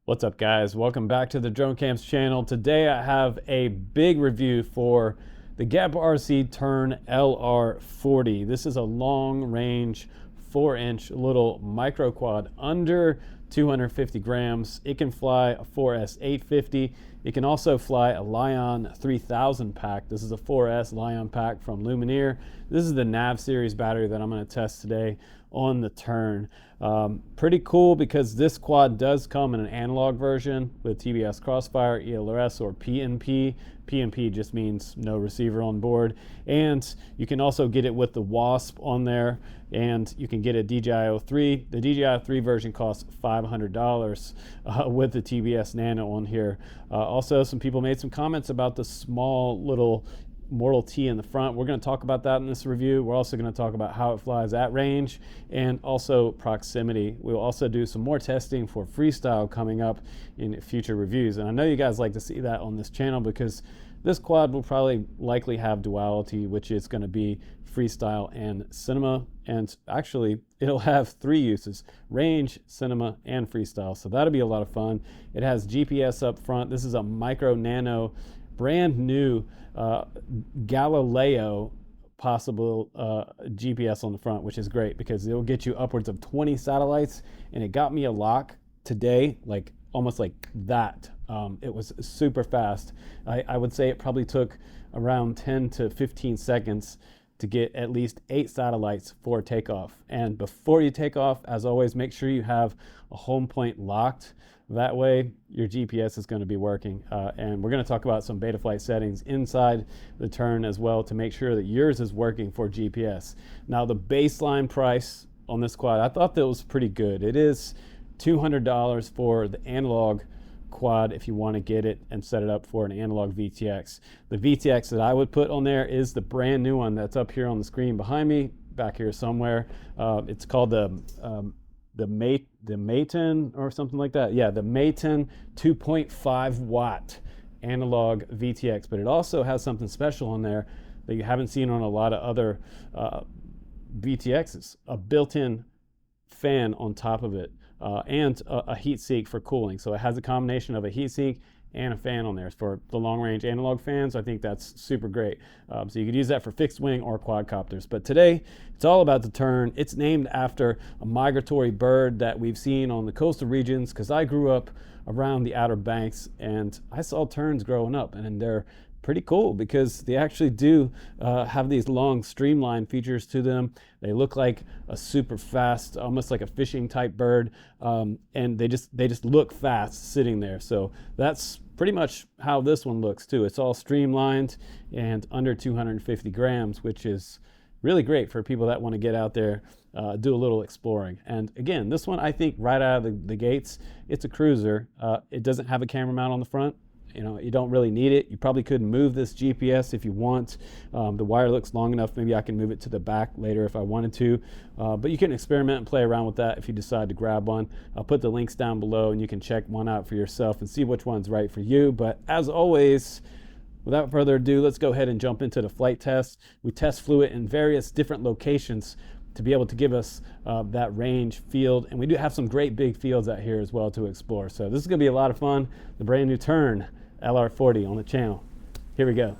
What's up, guys? Welcome back to the Drone Camps channel. Today I have a big review for the Geprc TERN LR40. This is a long-range 4-inch little micro quad under 250 grams. It can fly a 4S 850. It can also fly a Lion 3000 pack. This is a 4S Lion pack from Lumineer. This is the Nav series battery that I'm going to test today on the TERN. Pretty cool because this quad does come in an analog version with TBS Crossfire, ELRS, or PNP. PNP just means no receiver on board. And you can also get it with the Wasp on there, and you can get a DJI O3. The DJI O3 version costs $500 with the TBS Nano on here. Also, some people made some comments about the small little Mortal T in the front. We're going to talk about that in this review. We're also going to talk about how it flies at range and also proximity. We'll also do some more testing for freestyle coming up in future reviews. And I know you guys like to see that on this channel because this quad will probably likely have duality, which is going to be freestyle and cinema. And actually, it'll have 3 uses: range, cinema, and freestyle. So that'll be a lot of fun. It has GPS up front. This is a micro nano, brand new Galileo possible GPS on the front, which is great because it'll get you upwards of 20 satellites. And it got me a lock today, like almost like that. It was super fast. I would say it probably took around 10 to 15 seconds to get at least 8 satellites for takeoff. And before you take off, as always, make sure you have a home point locked. That way your GPS is going to be working. And we're going to talk about some Betaflight settings inside the TERN as well to make sure that yours is working for GPS. Now, the baseline price on this quad, I thought that was pretty good. It is $200 for the analog quad if you want to get it and set it up for an analog VTX. The VTX that I would put on there is the brand new one that's up here on the screen behind me, back here somewhere. It's called the Maton or something like that. Yeah, the Maton 2.5 watt analog VTX, but it also has something special on there that you haven't seen on a lot of other VTXs, a built-in fan on top of it. And a heat sink for cooling. So it has a combination of a heat sink and a fan on there. For the long range analog fans, I think that's super great. So you could use that for fixed wing or quadcopters. But today, it's all about the TERN. It's named after a migratory bird that we've seen on the coastal regions because I grew up around the Outer Banks and I saw terns growing up, and they're pretty cool because they actually do have these long streamline features to them. They look like a super fast, almost like a fishing type bird, and they just look fast sitting there. So that's pretty much how this one looks too. It's all streamlined and under 250 grams, which is really great for people that want to get out there, do a little exploring. And again, this one, I think right out of the gates, it's a cruiser. It doesn't have a camera mount on the front. You know, you don't really need it. You probably could move this GPS if you want. The wire looks long enough. Maybe I can move it to the back later if I wanted to. But you can experiment and play around with that if you decide to grab one. I'll put the links down below and you can check one out for yourself and see which one's right for you. But as always, without further ado, let's go ahead and jump into the flight test. We test flew it in various different locations to be able to give us that range field. And we do have some great big fields out here as well to explore. So this is going to be a lot of fun. The brand new TERN LR40 on the channel. Here we go.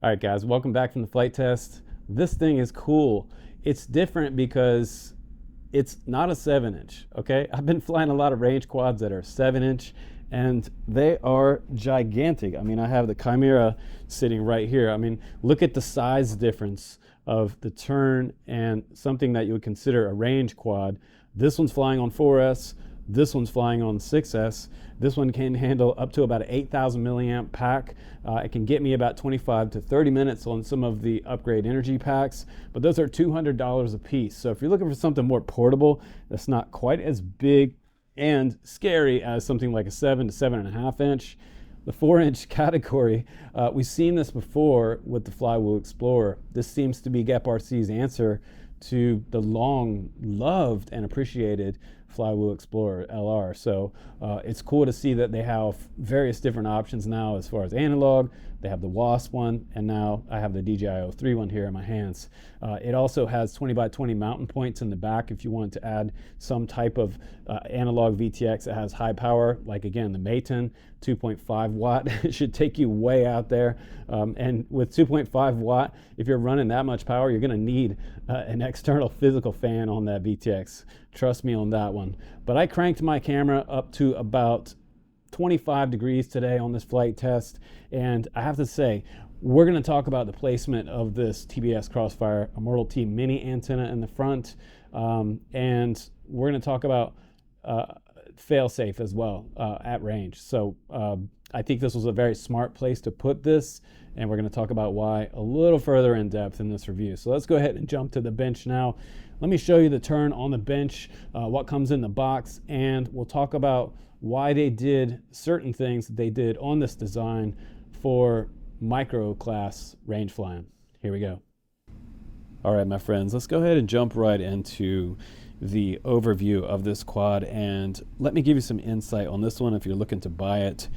All right, guys, welcome back from the flight test. This thing is cool. It's different because it's not a 7-inch, okay? I've been flying a lot of range quads that are 7-inch, and they are gigantic. I mean, I have the Chimera sitting right here. I mean, look at the size difference of the Tern and something that you would consider a range quad. This one's flying on 4S. This one's flying on 6S. This one can handle up to about an 8,000 milliamp pack. It can get me about 25 to 30 minutes on some of the upgrade energy packs, but those are $200 a piece. So if you're looking for something more portable, that's not quite as big and scary as something like a 7 to 7.5 inch, the 4-inch category, we've seen this before with the Flywheel Explorer. This seems to be Geprc's answer to the long loved and appreciated Flywheel Explorer LR. So it's cool to see that they have various different options now as far as analog. They have the Wasp one, and now I have the DJI O3 one here in my hands. It also has 20 by 20 mountain points in the back if you want to add some type of analog VTX that has high power, like again the Maton 2.5 watt. It should take you way out there. And with 2.5 watt, if you're running that much power, you're gonna need an external physical fan on that VTX. Trust me on that one. But I cranked my camera up to about 25 degrees today on this flight test, and I have to say, we're going to talk about the placement of this TBS Crossfire Immortal T mini antenna in the front, and we're going to talk about fail-safe as well at range. So I think this was a very smart place to put this, and we're going to talk about why a little further in depth in this review. So let's go ahead and jump to the bench now. Let me show you the Tern on the bench, what comes in the box, and we'll talk about why they did certain things that they did on this design for micro class range flying. Here we go. All right, my friends, let's go ahead and jump right into the overview of this quad, and let me give you some insight on this one if you're looking to buy it.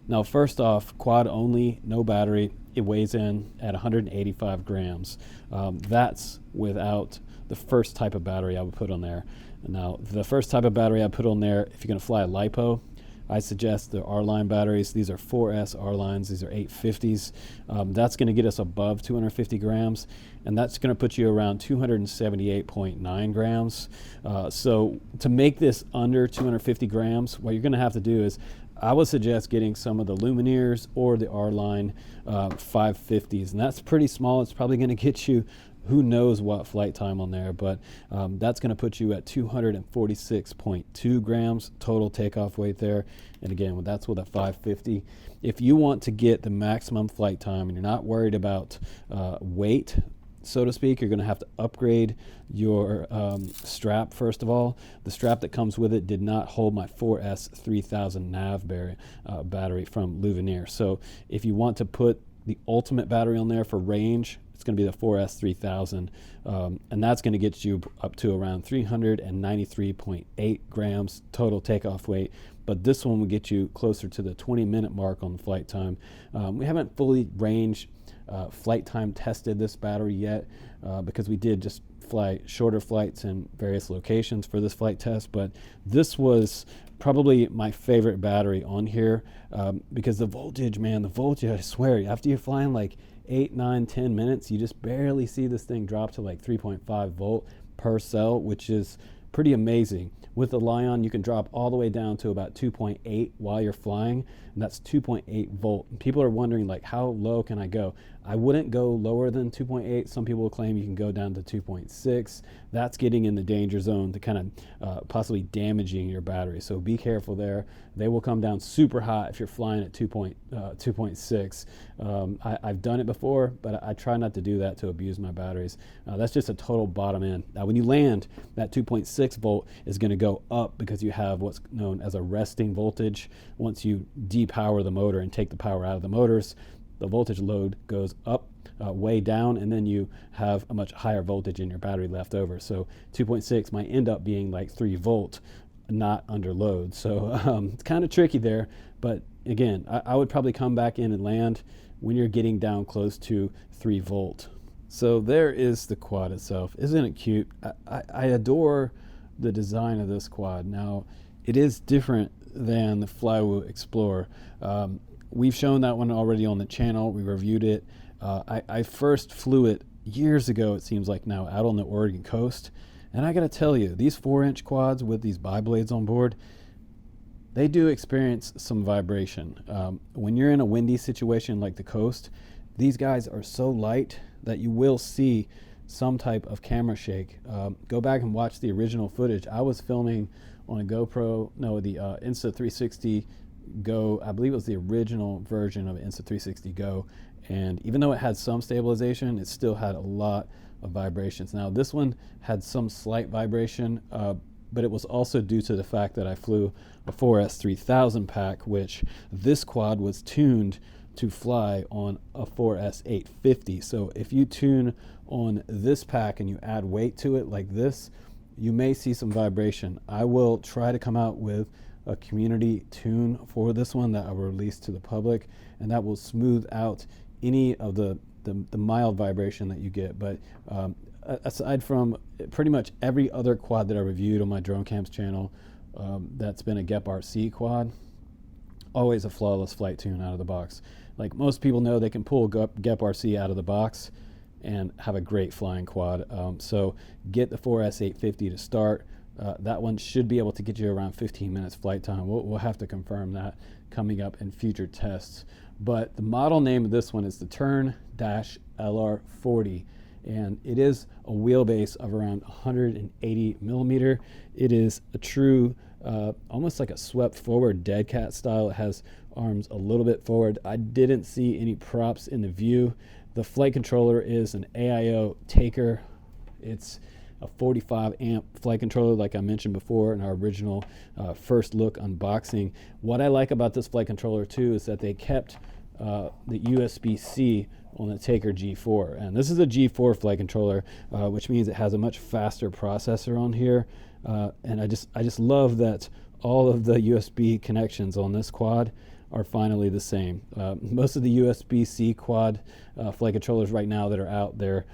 Now, first off, quad only, no battery. It weighs in at 185 grams. That's without the first type of battery I would put on there. Now, the first type of battery I put on there, if you're going to fly a LiPo, I suggest the R-line batteries. These are 4S R-lines. These are 850s. That's going to get us above 250 grams, and that's going to put you around 278.9 grams. So to make this under 250 grams, what you're going to have to do is I would suggest getting some of the Lumineers or the R-line 550s, and that's pretty small. It's probably going to get you who knows what flight time on there, but that's going to put you at 246.2 grams total takeoff weight there. And again, that's with a 550. If you want to get the maximum flight time and you're not worried about weight, so to speak, you're going to have to upgrade your strap. First of all, the strap that comes with it did not hold my 4S 3000 nav battery from Lumineer. So if you want to put the ultimate battery on there for range, it's going to be the 4S 3000, and that's going to get you up to around 393.8 grams total takeoff weight. But this one will get you closer to the 20-minute mark on the flight time. We haven't fully flight time tested this battery yet because we did just fly shorter flights in various locations for this flight test. But this was probably my favorite battery on here because the voltage, man, the voltage, I swear, after you're flying like 8, 9, 10 minutes, you just barely see this thing drop to like 3.5 volt per cell, which is pretty amazing. With the Lion, you can drop all the way down to about 2.8 while you're flying, and that's 2.8 volt. And people are wondering, like, how low can I go? I wouldn't go lower than 2.8. Some people will claim you can go down to 2.6. That's getting in the danger zone to kind of possibly damaging your battery. So be careful there. They will come down super hot if you're flying at 2.6. I've done it before, but I try not to do that to abuse my batteries. That's just a total bottom end. Now, when you land, that 2.6 volt is going to go up because you have what's known as a resting voltage. Once you depower the motor and take the power out of the motors, the voltage load goes up, way down, and then you have a much higher voltage in your battery left over. So 2.6 might end up being like 3 volt, not under load. So it's kind of tricky there, but again, I would probably come back in and land when you're getting down close to 3 volt. So there is the quad itself. Isn't it cute? I adore the design of this quad. Now, it is different than the Flywheel Explorer. We've shown that one already on the channel. We reviewed it. I first flew it years ago, it seems like now, out on the Oregon coast. And I got to tell you, these 4-inch quads with these bi-blades on board, they do experience some vibration. When you're in a windy situation like the coast, these guys are so light that you will see some type of camera shake. Go back and watch the original footage. I was filming on a GoPro, no, the Insta360 Go. I believe it was the original version of Insta360 Go. And even though it had some stabilization, it still had a lot of vibrations. Now this one had some slight vibration, but it was also due to the fact that I flew a 4S3000 pack, which this quad was tuned to fly on a 4S850. So if you tune on this pack and you add weight to it like this, you may see some vibration. I will try to come out with a community tune for this one that I will release to the public, and that will smooth out any of the mild vibration that you get. But aside from pretty much every other quad that I reviewed on my Drone Camps channel, that's been a Geprc quad, always a flawless flight tune out of the box. Like most people know, they can pull Geprc out of the box and have a great flying quad. So get the 4S850 to start. That one should be able to get you around 15 minutes flight time. We'll have to confirm that coming up in future tests. But the model name of this one is the TERN LR40, and it is a wheelbase of around 180 millimeter. It is a true, almost like a swept forward dead cat style. It has arms a little bit forward. I didn't see any props in the view. The flight controller is an AIO Taker. It's a 45 amp flight controller, like I mentioned before in our original first look unboxing. What I like about this flight controller too is that they kept the USB-C on the Taker G4, and this is a G4 flight controller, which means it has a much faster processor on here. And I just love that all of the USB connections on this quad are finally the same. Most of the USB-C quad flight controllers right now that are out there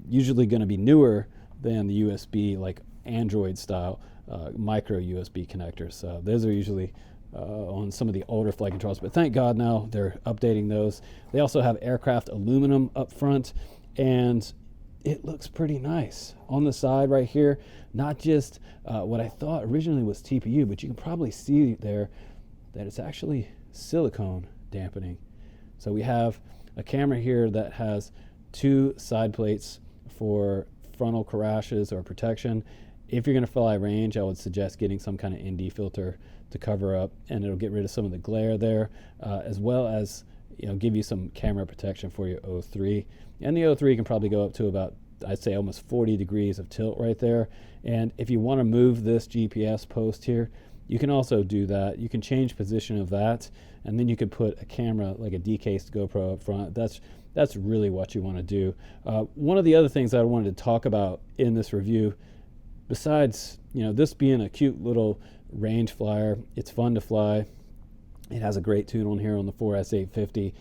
usually going to be newer than the USB, like Android style micro USB connectors. Those are usually on some of the older flight controllers, but thank God now they're updating those. They also have aircraft aluminum up front, and it looks pretty nice on the side right here. Not just what I thought originally was TPU, but you can probably see there that it's actually silicone dampening. So we have a camera here that has 2 side plates for frontal crashes or protection. If you're going to fly range, I would suggest getting some kind of ND filter to cover up, and it'll get rid of some of the glare there, as well as give you some camera protection for your O3. And the O3 can probably go up to about, I'd say, almost 40 degrees of tilt right there. And if you want to move this GPS post here, you can also do that. You can change position of that, and then you could put a camera like a decased GoPro up front. That's really what you want to do. One of the other things that I wanted to talk about in this review, besides this being a cute little range flyer, it's fun to fly, it has a great tune on here on the 4S850,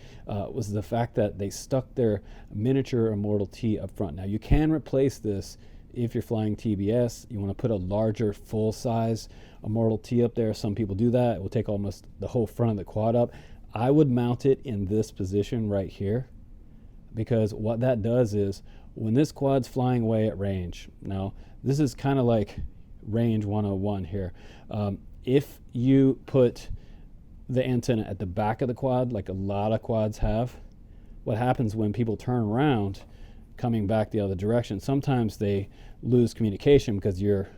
was the fact that they stuck their miniature Immortal T up front. Now you can replace this if you're flying TBS. You want to put a larger full-size Immortal T up there. Some people do that. It will take almost the whole front of the quad up. I would mount it in this position right here, because what that does is when this quad's flying away at range, now this is kind of like range 101 here. If you put the antenna at the back of the quad, like a lot of quads have, what happens when people turn around coming back the other direction, sometimes they lose communication because your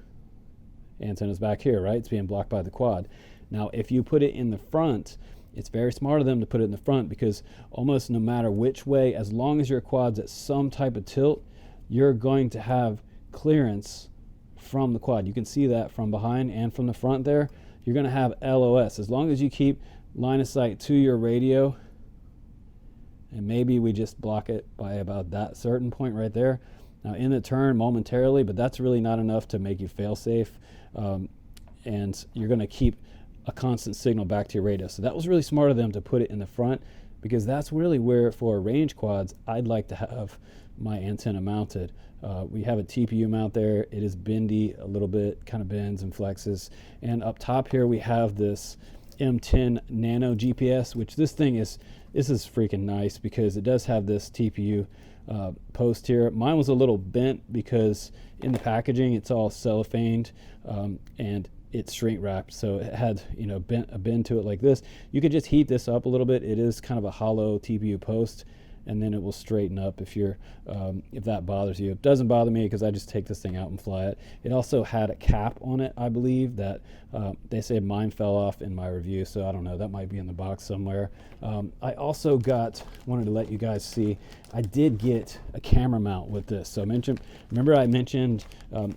antenna's back here, right? It's being blocked by the quad. Now if you put it in the front, it's very smart of them to put it in the front, because almost no matter which way, as long as your quad's at some type of tilt, you're going to have clearance from the quad. You can see that from behind and from the front there. You're going to have LOS as long as you keep line of sight to your radio, and maybe we just block it by about that certain point right there. Now in the turn momentarily, but that's really not enough to make you fail safe, and you're going to keep a constant signal back to your radio. So that was really smart of them to put it in the front, because that's really where, for range quads, I'd like to have my antenna mounted. We have a TPU mount there. It is bendy a little bit, kind of bends and flexes. And up top here we have this M10 Nano GPS, which this thing is this is freaking nice because it does have this TPU post here. Mine was a little bent because in the packaging it's all cellophaned and it's shrink wrapped, so it had, you know, a bend to it like this. You could just heat this up a little bit. It is kind of a hollow TPU post, and then it will straighten up if you're if that bothers you. It doesn't bother me because I just take this thing out and fly it. It also had a cap on it, I believe, that they say mine fell off in my review, so I don't know, that might be in the box somewhere. I also wanted to let you guys see, I did get a camera mount with this. So remember I mentioned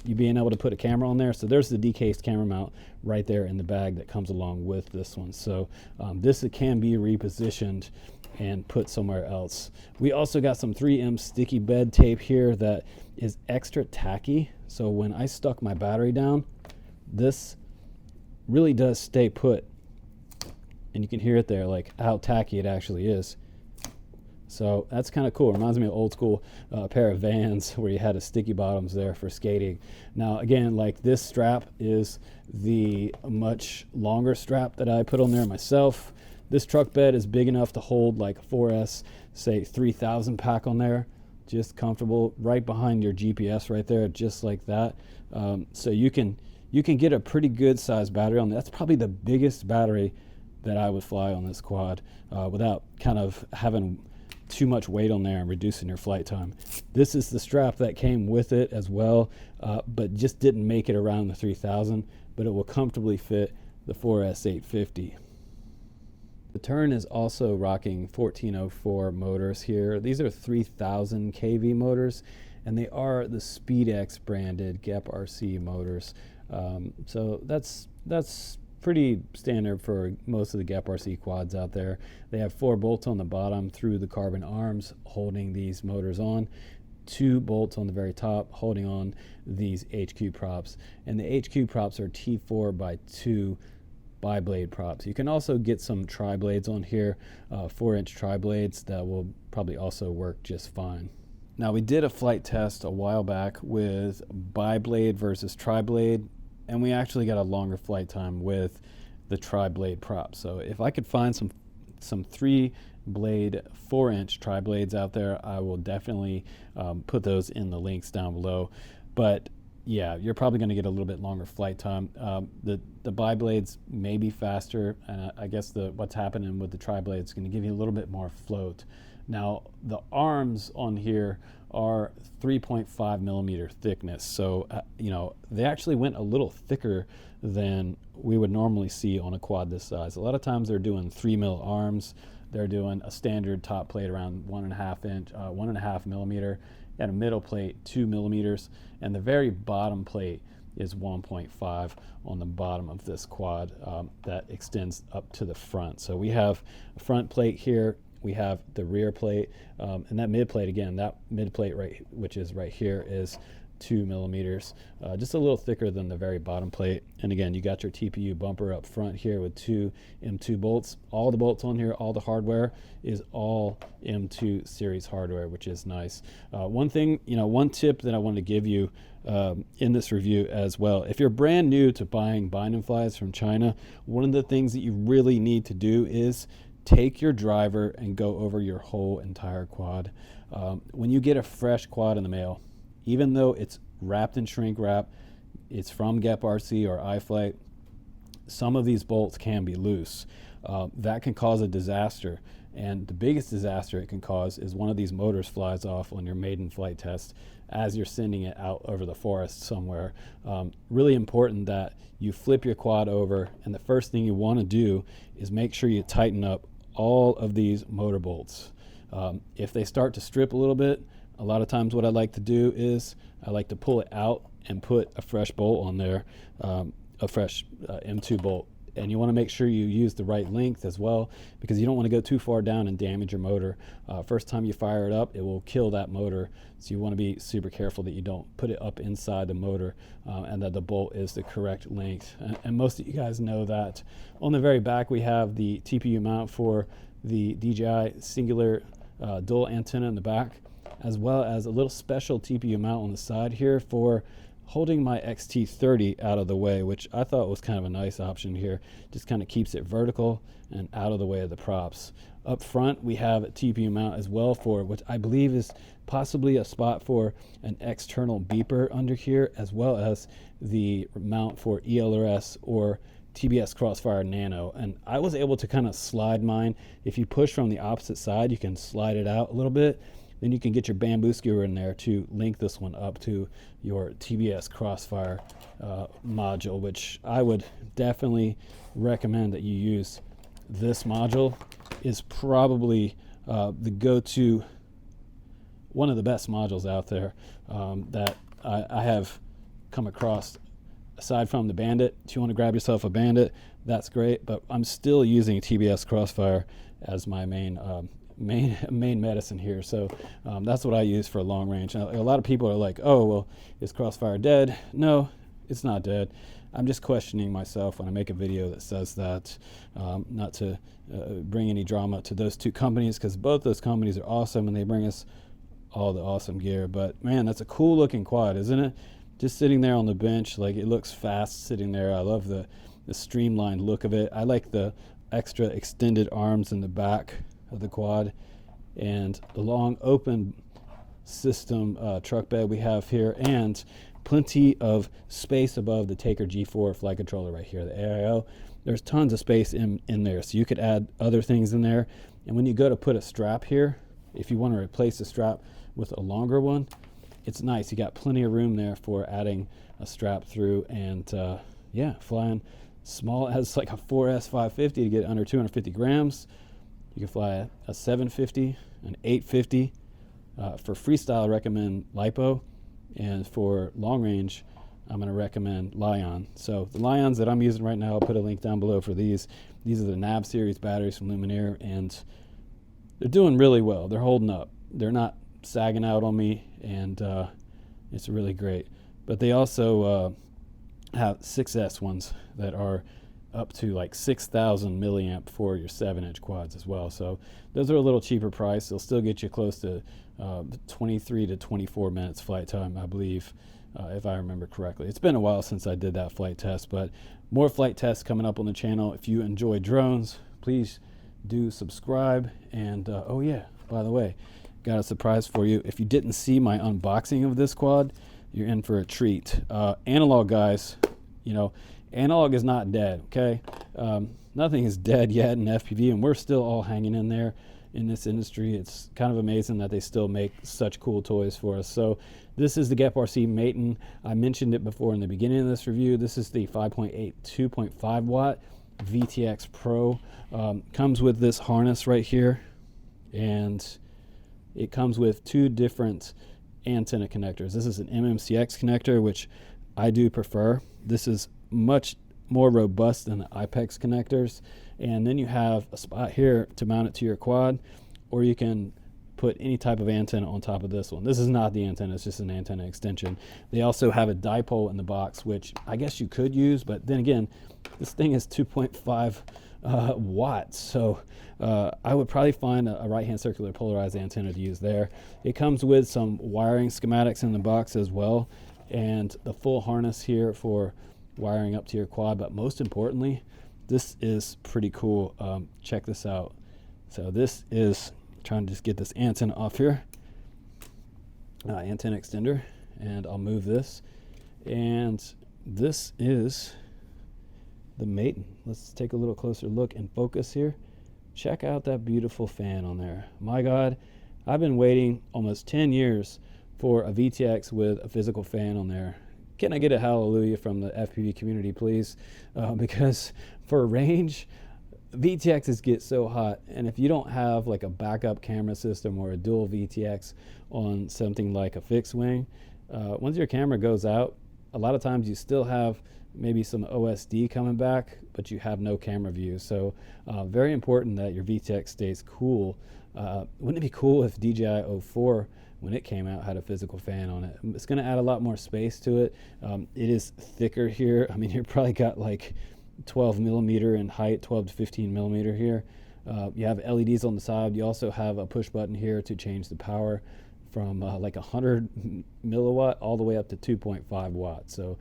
you being able to put a camera on there? So there's the decased camera mount right there in the bag that comes along with this one. So this can be repositioned and put somewhere else. We also got some 3M sticky bed tape here that is extra tacky. So when I stuck my battery down, this really does stay put. And you can hear it there, like how tacky it actually is. So that's kind of cool. It reminds me of old school pair of Vans where you had a sticky bottoms there for skating. Now again, like this strap is the much longer strap that I put on there myself. This truck bed is big enough to hold like a 4S, say 3000 pack on there, just comfortable, right behind your GPS right there, just like that. So you can get a pretty good size battery on there. That's probably the biggest battery that I would fly on this quad without kind of having too much weight on there and reducing your flight time. This is the strap that came with it as well, but just didn't make it around the 3000, but it will comfortably fit the 4S 850. The Tern is also rocking 1404 motors here. These are 3000 kV motors, and they are the SpeedX branded Geprc motors. So that's pretty standard for most of the Geprc quads out there. They have 4 bolts on the bottom through the carbon arms holding these motors on, 2 bolts on the very top holding on these HQ props, and the HQ props are T4 by 2 bi-blade props. You can also get some tri-blades on here, 4-inch tri-blades that will probably also work just fine. Now we did a flight test a while back with bi-blade versus tri-blade, and we actually got a longer flight time with the tri-blade prop. So if I could find some 3-blade 4-inch tri-blades out there, I will definitely put those in the links down below. But yeah, you're probably going to get a little bit longer flight time. The bi-blades may be faster, and I guess what's happening with the tri-blades is going to give you a little bit more float. Now, the arms on here are 3.5 millimeter thickness, so you know, they actually went a little thicker than we would normally see on a quad this size. A lot of times they're doing 3 mil arms. They're doing a standard top plate around 1.5 millimeter, and a middle plate 2 millimeters, and the very bottom plate is 1.5 on the bottom of this quad that extends up to the front. So we have a front plate here, we have the rear plate, and that mid plate, again, that mid plate which is right here, is 2 millimeters, just a little thicker than the very bottom plate. And again, you got your TPU bumper up front here with 2 M2 bolts. All the bolts on here, all the hardware is all M2 series hardware, which is nice. One thing, one tip that I wanted to give you in this review as well, if you're brand new to buying bind and flies from China, one of the things that you really need to do is take your driver and go over your whole entire quad. When you get a fresh quad in the mail, even though it's wrapped in shrink wrap, it's from Geprc or iFlight, some of these bolts can be loose. That can cause a disaster, and the biggest disaster it can cause is one of these motors flies off on your maiden flight test as you're sending it out over the forest somewhere. Really important that you flip your quad over, and the first thing you want to do is make sure you tighten up all of these motor bolts. If they start to strip a little bit, a lot of times what I like to do is I like to pull it out and put a fresh bolt on there, a fresh M2 bolt. And you want to make sure you use the right length as well, because you don't want to go too far down and damage your motor. First time you fire it up, it will kill that motor. So you want to be super careful that you don't put it up inside the motor and that the bolt is the correct length. And most of you guys know that. On the very back, we have the TPU mount for the DJI singular dual antenna in the back, as well as a little special TPU mount on the side here for holding my XT30 out of the way, which I thought was kind of a nice option here. Just kind of keeps it vertical and out of the way of the props. Up front, we have a TPU mount as well, for which I believe is possibly a spot for an external beeper under here, as well as the mount for ELRS or TBS Crossfire Nano. And I was able to kind of slide mine. If you push from the opposite side, you can slide it out a little bit. Then you can get your bamboo skewer in there to link this one up to your TBS Crossfire module, which I would definitely recommend that you use. This module is probably the go-to, one of the best modules out there that I have come across. Aside from the Bandit, if you want to grab yourself a Bandit, that's great, but I'm still using TBS Crossfire as my main medicine here. So that's what I use for long range. Now, a lot of people are like, oh, well, is Crossfire dead? No, it's not dead. I'm just questioning myself when I make a video that says that. Not to bring any drama to those two companies, because both those companies are awesome and they bring us all the awesome gear. But man, that's a cool looking quad, isn't it? Just sitting there on the bench, like, it looks fast sitting there. I love the streamlined look of it. I like the extra extended arms in the back of the quad, and the long open system truck bed we have here, and plenty of space above the Taker G4 flight controller right here, the AIO. There's tons of space in there, so you could add other things in there. And when you go to put a strap here, if you want to replace the strap with a longer one, it's nice. You got plenty of room there for adding a strap through. And yeah, flying small, it has like a 4S 550 to get under 250 grams. You can fly a 750, an 850. For freestyle, I recommend LiPo. And for long range, I'm going to recommend Lion. So the Lions that I'm using right now, I'll put a link down below for these. These are the NAV series batteries from Luminaire, and they're doing really well. They're holding up. They're not sagging out on me, and it's really great. But they also have 6S ones that are up to like 6,000 milliamp for your 7-inch quads as well. So those are a little cheaper price. They'll still get you close to 23 to 24 minutes flight time, I believe, if I remember correctly. It's been a while since I did that flight test, but more flight tests coming up on the channel. If you enjoy drones, please do subscribe. And oh yeah, by the way, got a surprise for you. If you didn't see my unboxing of this quad, you're in for a treat. Analog guys, you know, analog is not dead, okay? Nothing is dead yet in FPV, and we're still all hanging in there in this industry. It's kind of amazing that they still make such cool toys for us. So this is the Geprc Maten. I mentioned it before in the beginning of this review. This is the 5.8 2.5 watt VTX Pro. Comes with this harness right here, and it comes with two different antenna connectors. This is an MMCX connector, which I do prefer. This is much more robust than the IPEX connectors. And then you have a spot here to mount it to your quad, or you can put any type of antenna on top of this one. This is not the antenna, it's just an antenna extension. They also have a dipole in the box, which I guess you could use, but then again, this thing is 2.5 watts. So I would probably find a right-hand circular polarized antenna to use there. It comes with some wiring schematics in the box as well, and the full harness here for wiring up to your quad. But most importantly, this is pretty cool. Check this out. So this is, trying to just get this antenna off here, antenna extender, and I'll move this. And this is the Maten. Let's take a little closer look and focus here. Check out that beautiful fan on there. My God, I've been waiting almost 10 years for a VTX with a physical fan on there. Can I get a hallelujah from the FPV community, please? Because for range, VTXs get so hot, and if you don't have like a backup camera system or a dual VTX on something like a fixed wing, once your camera goes out, a lot of times you still have maybe some OSD coming back, but you have no camera view. So very important that your VTX stays cool. Wouldn't it be cool if DJI O4, when it came out, had a physical fan on it? It's going to add a lot more space to it. It is thicker here. I mean, you probably got like 12 millimeter in height, 12 to 15 millimeter here. You have LEDs on the side. You also have a push button here to change the power from like 100 milliwatt all the way up to 2.5 watts. So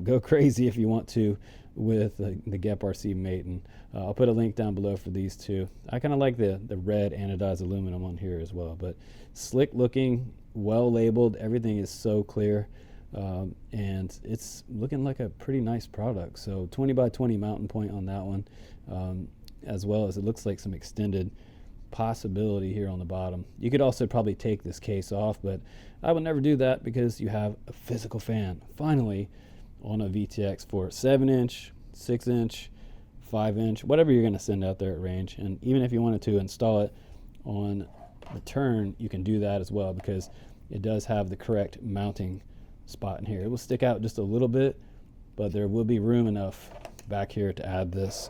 go crazy if you want to with the Geprc Mate. And I'll put a link down below for these two. I kind of like the red anodized aluminum on here as well, but slick looking, well labeled. Everything is so clear, and it's looking like a pretty nice product. So 20 by 20 mountain point on that one, as well as it looks like some extended possibility here on the bottom. You could also probably take this case off, but I would never do that because you have a physical fan finally on a VTX for 7-inch, 6-inch, 5-inch, whatever you're going to send out there at range. And even if you wanted to install it on the Tern, you can do that as well, because it does have the correct mounting spot in here. It will stick out just a little bit, but there will be room enough back here to add this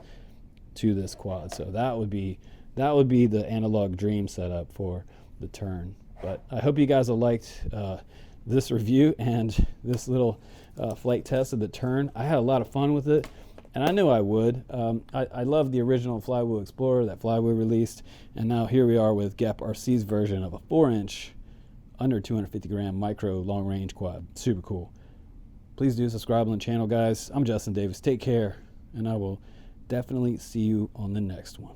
to this quad. So that would be the analog dream setup for the Tern. But I hope you guys have liked this review and this little flight test of the Tern. I had a lot of fun with it, and I knew I would. I love the original Flywheel Explorer that Flywheel released, and now here we are with Geprc's version of a 4-inch, under 250 gram micro long range quad. Super cool. Please do subscribe on the channel, guys. I'm Justin Davis. Take care, and I will definitely see you on the next one.